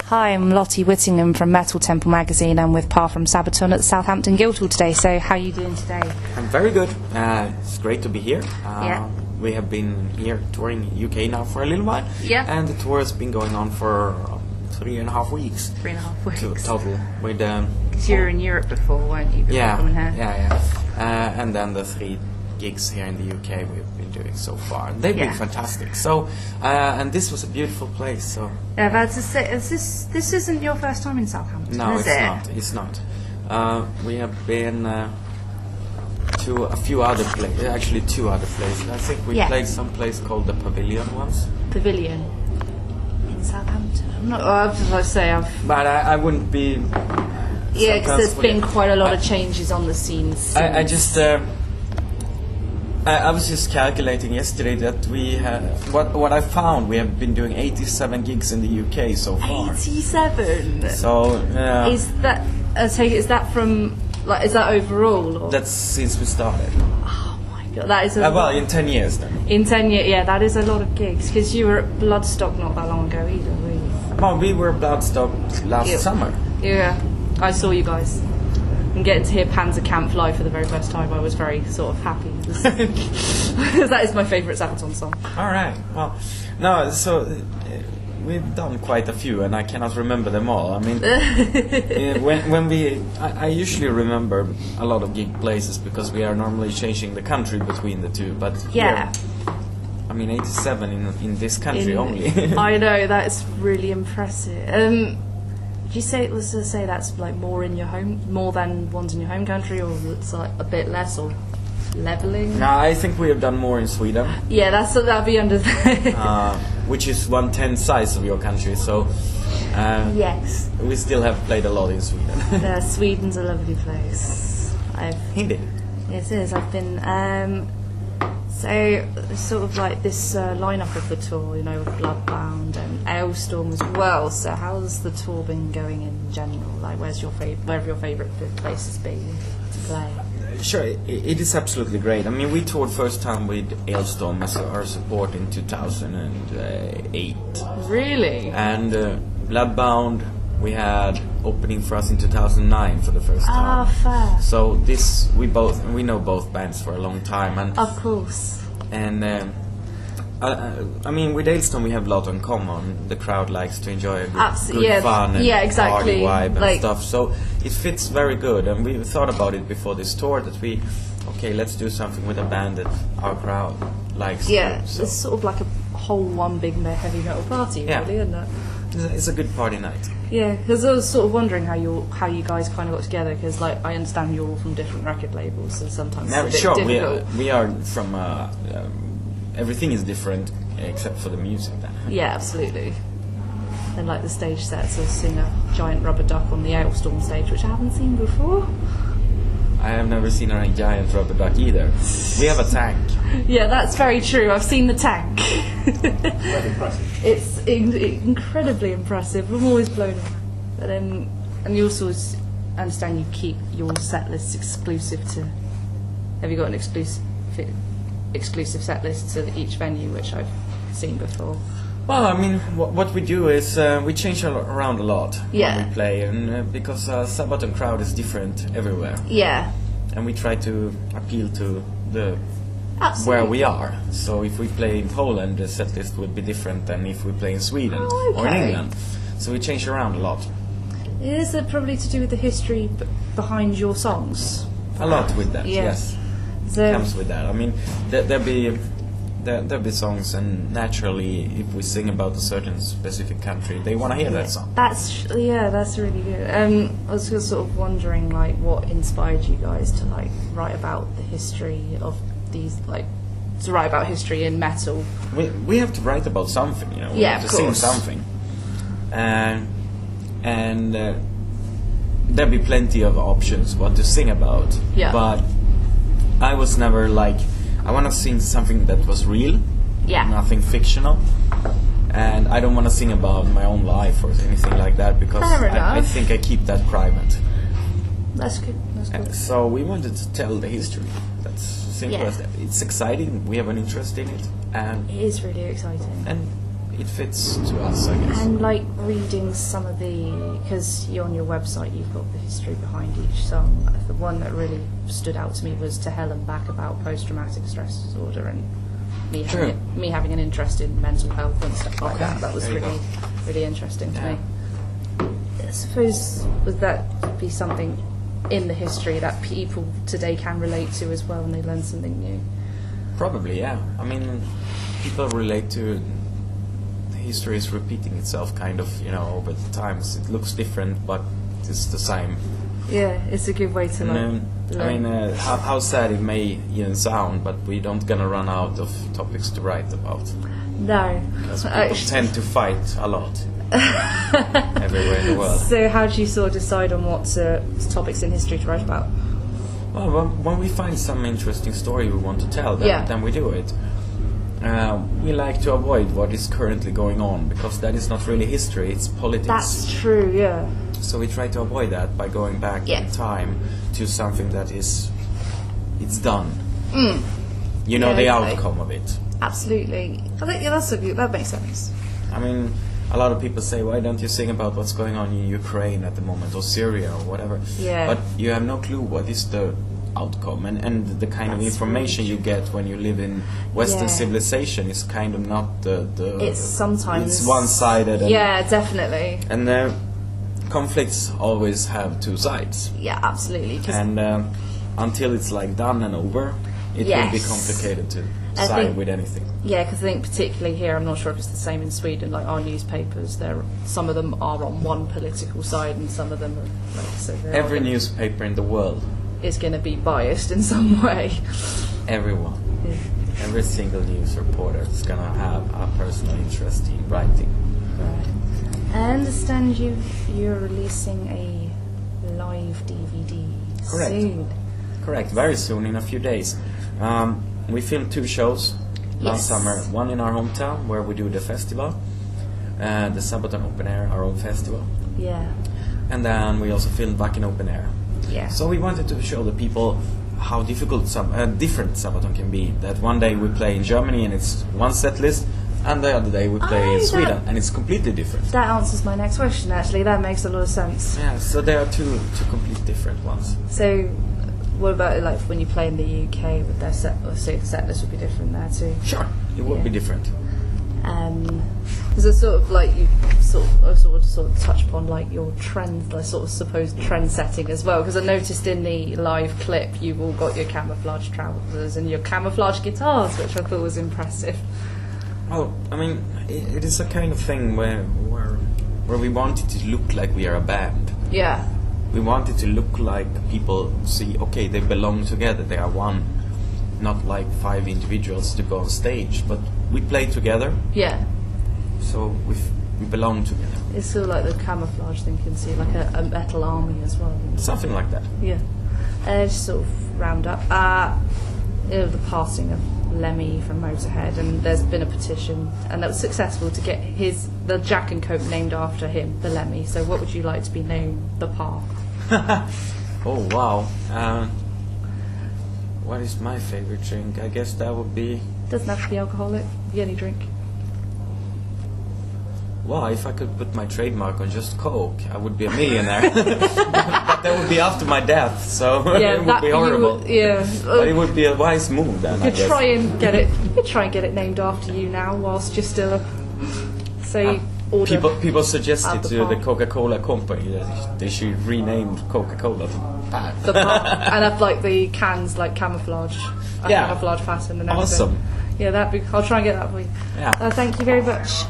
Hi, I'm Lotty Whittingham from Metal Temple magazine. I'm with Pär from Sabaton at the Southampton Guildhall today. So how are you doing today? I'm very good. It's great to be here. Yeah. We have been here touring UK now for a little while. Yeah. And the tour has been going on for 3.5 weeks. 3.5 weeks. Total. With Because you were in Europe before, weren't you? Before coming here? Yeah. And then the 3 gigs here in the UK we've been doing so far. They've been fantastic. So, and this was a beautiful place. So. Yeah, but to say, this isn't your first time in Southampton, no, is it? It's not. We have been to a few other places, actually 2 other places. I think we played some place called the Pavilion once. Pavilion in Southampton. I'm not. As I say, But I wouldn't be. Yeah, because there's been quite a lot of changes on the scene. I just. I was just calculating yesterday that we had what I found. We have been doing 87 gigs in the UK so far. 87. So is that? Is that from? Like, is that overall? Or? That's since we started. Oh my god, that is a well, in 10 years then. In 10 years, yeah, that is a lot of gigs. Because you were at Bloodstock not that long ago either, were you? Well, we were at Bloodstock last summer. Yeah, I saw you guys. And getting to hear Panzer Camp live for the very first time, I was very sort of happy. That is my favourite Sabaton song. All right. Well, no, so we've done quite a few, and I cannot remember them all. I mean, when I usually remember a lot of gig places because we are normally changing the country between the two. But yeah, I mean, 87 in this country only. I know, that's really impressive. Did you say that's like more than ones in your home country, or it's like a bit less, or leveling? No, I think we have done more in Sweden. Yeah, that'd be under which is 1/10 size of your country, so yes, we still have played a lot in Sweden. Sweden's a lovely place. Indeed. Yes, it is. I've been. So sort of like this lineup of the tour, you know, with Bloodbound and Alestorm as well. So how's the tour been going in general? Like, where have your favourite places been to play? Sure, it is absolutely great. I mean, we toured first time with Alestorm as our support in 2008. Really? And Bloodbound we had opening for us in 2009 for the first time. Ah, fair. So we know both bands for a long time, and of course. And I mean, with Alestorm we have a lot in common. The crowd likes to enjoy a good fun and exactly. party vibe and stuff. So it fits very good. And we thought about it before this tour that let's do something with a band that our crowd likes. Yeah, so. It's sort of like a whole one big heavy metal party, really, isn't it? It's a good party night. Yeah, because I was sort of wondering how you guys kind of got together. Because like I understand you're all from different record labels, so sometimes it's a bit difficult. We are from. Everything is different except for the music. Then. Yeah, absolutely. And like the stage sets, I've seen a giant rubber duck on the Alestorm stage, which I haven't seen before. I have never seen a giant rubber duck either. We have a tank. Yeah, that's very true. I've seen the tank. Quite impressive. It's incredibly impressive. I'm always blown away. But and you also understand you keep your set lists exclusive to. Have you got an exclusive set list to each venue, which I've seen before? Well, I mean, what we do is we change around a lot when we play, and because Sabaton crowd is different everywhere. Yeah. And we try to appeal to the Absolutely. where we are. So if we play in Poland, the set list would be different than if we play in Sweden or in England. So we change around a lot. Is it probably to do with the history behind your songs? A lot with that, yes. So comes with that. I mean, there'll be songs, and naturally, if we sing about a certain specific country, they want to hear that song. That's really good. I was just sort of wondering, like, what inspired you guys to like write about the history of these, like, to write about history in metal. We have to write about something, you know. We have to sing something, and there'll be plenty of options what to sing about. Yeah. But I was never like, I want to sing something that was real, nothing fictional, and I don't want to sing about my own life or anything like that because I think I keep that private. That's good. That's good. So we wanted to tell the history. That's simple as that. It's exciting. We have an interest in it, and it is really exciting. And it fits to us, I guess. And like reading some of because on your website you've got the history behind each song. The one that really stood out to me was To Hell and Back, about post-traumatic stress disorder and me having an interest in mental health and stuff like that. That was really interesting to me. I suppose would that be something in the history that people today can relate to as well, and they learn something new? Probably, yeah. I mean, people relate to history is repeating itself, kind of, over the times. It looks different, but it's the same. Yeah, it's a good way to learn. I mean, how sad it may even sound, but we don't gonna run out of topics to write about. No, because people tend to fight a lot everywhere in the world. So, how do you sort of decide on what topics in history to write about? Well, when we find some interesting story we want to tell, then we do it. We like to avoid what is currently going on, because that is not really history, it's politics. That's true, yeah. So we try to avoid that by going back in time to something that it's done. The outcome of it. Absolutely. I think that makes sense. I mean, a lot of people say, why don't you sing about what's going on in Ukraine at the moment, or Syria, or whatever. Yeah. But you have no clue what is the outcome, and the kind of information you get when you live in Western civilization is kind of not the it's sometimes it's one-sided. Yeah, definitely. And conflicts always have two sides. Yeah, absolutely. And until it's like done and over, it will be complicated to side with anything. Yeah, because I think particularly here, I'm not sure if it's the same in Sweden, like our newspapers, some of them are on one political side and some of them are every newspaper in the world is going to be biased in some way. Everyone. Yeah. Every single news reporter is going to have a personal interest in writing. Right. I understand you're releasing a live DVD soon. Correct, very soon, in a few days. We filmed 2 shows last summer. One in our hometown, where we do the festival, the Sabaton Open Air, our own festival. Yeah. And then we also filmed back in open air. Yeah. So we wanted to show the people how difficult different Sabaton can be. That one day we play in Germany and it's one set list, and the other day we play in Sweden and it's completely different. That answers my next question, actually. That makes a lot of sense. Yeah, so there are two completely different ones. So what about like when you play in the UK with their set list would be different there too? Sure, it would be different. Is it sort of like you sort of touch upon like your trend, like sort of supposed trend setting as well? Because I noticed in the live clip you've all got your camouflage trousers and your camouflage guitars, which I thought was impressive. Well, I mean, it is a kind of thing where we wanted to look like we are a band. Yeah. We wanted to look like people see, okay, they belong together, they are one. Not like 5 individuals to go on stage, but we play together. Yeah. So we belong together. It's sort of like the camouflage thing, you can see like a metal army as well. Something like that. Yeah. Just sort of round up. The passing of Lemmy from Motorhead, and there's been a petition, and that was successful to get the Jack and Coke named after him, the Lemmy. So what would you like to be named, the Park? Oh wow. What is my favorite drink? I guess that would be... Doesn't have to be alcoholic, be any drink. Well, if I could put my trademark on just Coke, I would be a millionaire. But that would be after my death, so it would be horrible. But it would be a wise move then, I guess. Try and get it named after you now, whilst you're still a... So people suggested to the Coca-Cola company that they should rename Coca-Cola to Pär. And have like the cans like camouflage, camouflage pattern and everything. Awesome. Yeah, I'll try and get that for you. Yeah. Thank you very much.